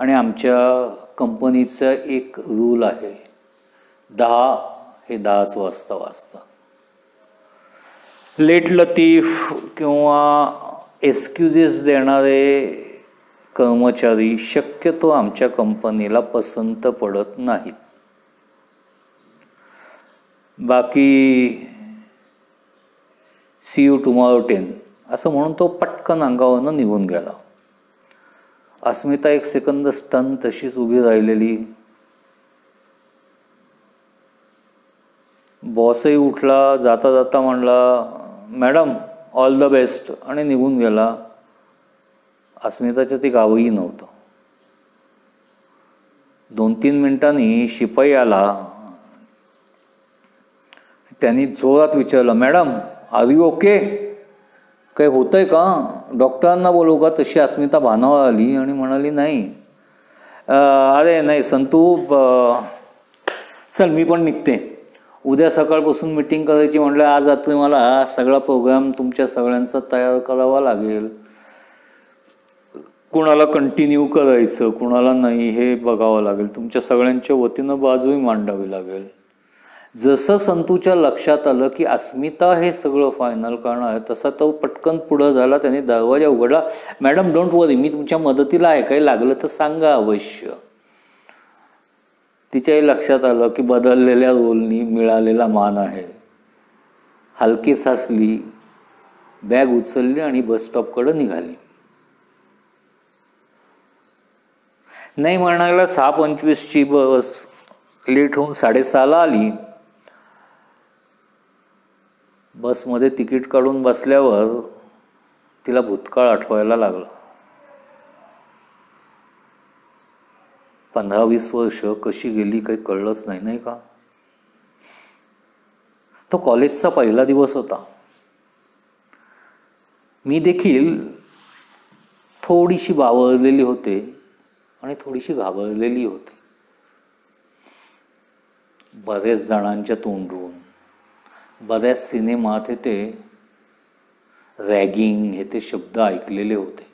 आणि आमच्या कंपनीचा एक रूल आहे, 10 हे 10च वाजता वाजतात. लेट लतीफ किंवा एक्सक्युजेस देणारे कर्मचारी शक्यतो आमच्या कंपनीला पसंत पडत नाहीत. बाकी सी यू टुमॉरो 10 असं म्हणून तो पटकन अंगावरनं निघून गेला. अस्मिता एक सेकंद स्टन तशीच उभी राहिलेली. बॉसही उठला, जाता जाता म्हणला, मॅडम ऑल द बेस्ट, आणि निघून गेला. अस्मिताच्या ते गावही नव्हतं. 2-3 मिनिटांनी शिपाई आला. त्यांनी जोरात विचारलं, मॅडम आर यू ओके, काही होतंय का, डॉक्टरांना बोलवू का? तशी अस्मिता भानावर आली आणि म्हणाली, नाही अरे नाही संतू, चल मी पण निघते, उद्या सकाळपासून मीटिंग करायची. म्हटलं आज रात्री मला सगळा प्रोग्राम तुमच्या सगळ्यांचा तयार करावा लागेल, कुणाला कंटिन्यू करायचं कुणाला नाही हे बघावं लागेल, तुमच्या सगळ्यांच्या वतीनं बाजूही मांडावी लागेल. जसं संतूच्या लक्षात आलं की अस्मिता हे सगळं फायनल करणार आहे, तसा तो पटकन पुढं झाला. त्याने दरवाजा उघडला. मॅडम डोंट वरी, मी तुमच्या मदतीला आहे, काही लागलं तर सांगा अवश्य. तिच्याही लक्षात आलं की बदललेल्या रोलनी मिळालेला मान आहे. हलकीच हसली, बॅग उचलली आणि बस स्टॉपकडे निघाली. नाही म्हणायला 6:25ची बस लेट होऊन 6:30ला आली. बसमध्ये तिकीट काढून बसल्यावर तिला भूतकाळ आठवायला लागला. 15-20 वर्ष कशी गेली काही कळलंच नाही, नाही का? तो कॉलेजचा पहिला दिवस होता. मी देखील थोडीशी बावरलेली होते आणि थोडीशी घाबरलेली होते. बरेच जणांच्या तोंडून बऱ्याच सिनेमात हे ते रॅगिंग हे ते शब्द ऐकलेले होते.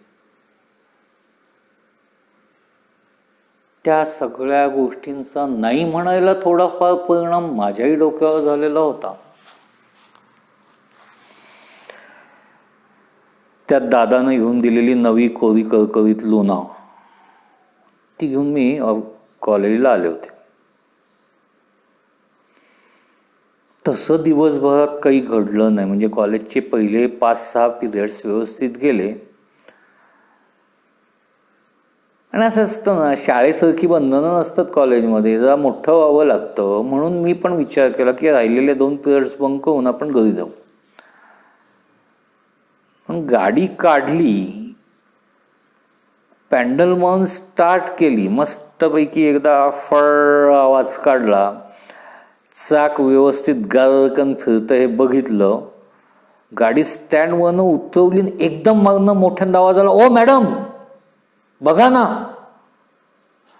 त्या सगळ्या गोष्टींचा नाही म्हणायला थोडाफार परिणाम माझ्याही डोक्यावर झालेला होता. त्यात दादानं घेऊन दिलेली नवी कोरी करकरीत लोना, ती घेऊन मी कॉलेजला आले होते. तसं दिवसभरात काही घडलं नाही. म्हणजे कॉलेजचे पहिले 5-6 पिरियड्स व्यवस्थित गेले. आणि असं असतं ना, शाळेसारखी बंधनं नसतात कॉलेजमध्ये, जरा मोठं व्हावं लागतं. म्हणून मी पण विचार केला की राहिलेले 2 पिरियड्स बंक होऊन आपण घरी जाऊ. पण गाडी काढली, पॅन्डल मारून स्टार्ट केली, मस्तपैकी एकदा फळ आवाज काढला, चाक व्यवस्थित गारकन फिरतं हे बघितलं, गाडी स्टँडवरनं उतरवली, एकदम मागणं मोठ्यांदा आवाज आला, ओ मॅडम बघा ना.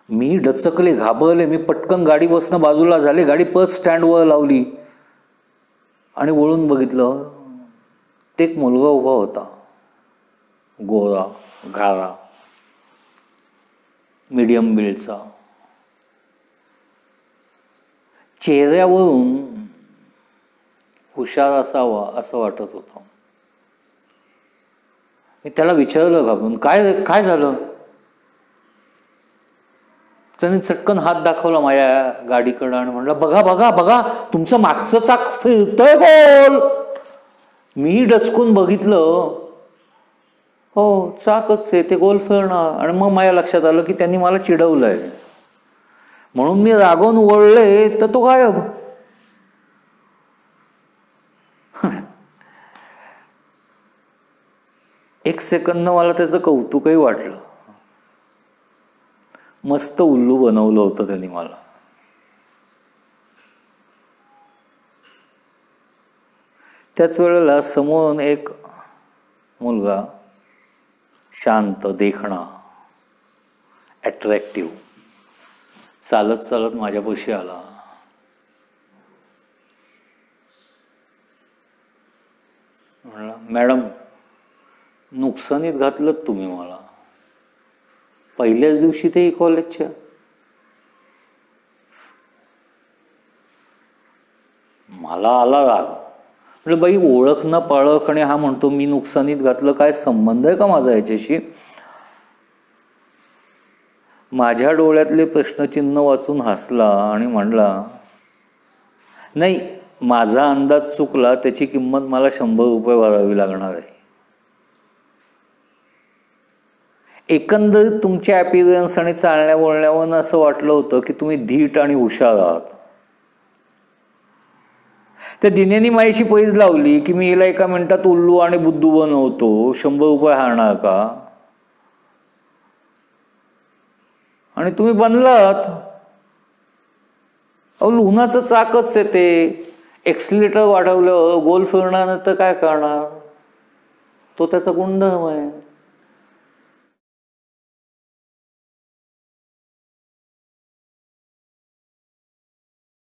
मी डचकले, घाबरले. मी पटकन गाडी बसणं बाजूला झाले, गाडी परत स्टँडवर लावली आणि वळून बघितलं. ते एक मुलगा उभा होता, गोरा घारा, मीडियम बिल्डचा. चेहऱ्यावरून हुशार असावा असं वाटत होतं. मी त्याला विचारलं घाबरून, काय झालं? त्याने चटकन हात दाखवला माझ्या गाडीकडं आणि म्हणला, बघा बघा बघा, तुमचं मागचं चाक फिरतंय गोल. मी डचकून बघितलं, हो चाकच आहे ते, गोल फिरणार. आणि मग माझ्या लक्षात आलं की त्यांनी मला चिडवलंय. म्हणून मी रागवून वळले तर तो गायब. एक सेकंद मला त्याचं कौतुकही वाटलं. मस्त उल्लू बनवलं होतं त्यांनी मला. त्याच वेळेला समोरून एक मुलगा, शांत, देखणा, अट्रॅक्टिव्ह, चालत चालत माझ्यापाशी आला. म्हणला, मॅडम नुकसानीत घातलं तुम्ही मला. पहिल्याच दिवशी ते कॉलेजच्या. मला आला राग. म्हणजे बाई, ओळख ना पाळख आणि हा म्हणतो मी नुकसानीत घातलं, काय संबंध आहे का माझा याच्याशी? माझ्या डोळ्यातले प्रश्नचिन्ह वाचून हसला आणि म्हणला, नाही, माझा अंदाज चुकला, त्याची किंमत मला 100 रुपये भरावी लागणार आहे. एकंदरीत तुमच्या ॲपिरन्स आणि चालण्या बोलण्यावरून असं वाटलं होतं की तुम्ही धीट आणि हुशार आहात. त्या दिनेनी माझ्याशी पैज लावली की मी हिला एका मिनिटात उल्लू आणि बुद्धू बनवतो, 100 रुपये हारणार का? आणि तुम्ही बनलात. अहो, लुनाचं चाकच आहे ते. एक्सिलेटर वाढवलं, गोल फिरणार तर काय करणार? तो त्याचा गुणधर्म आहे.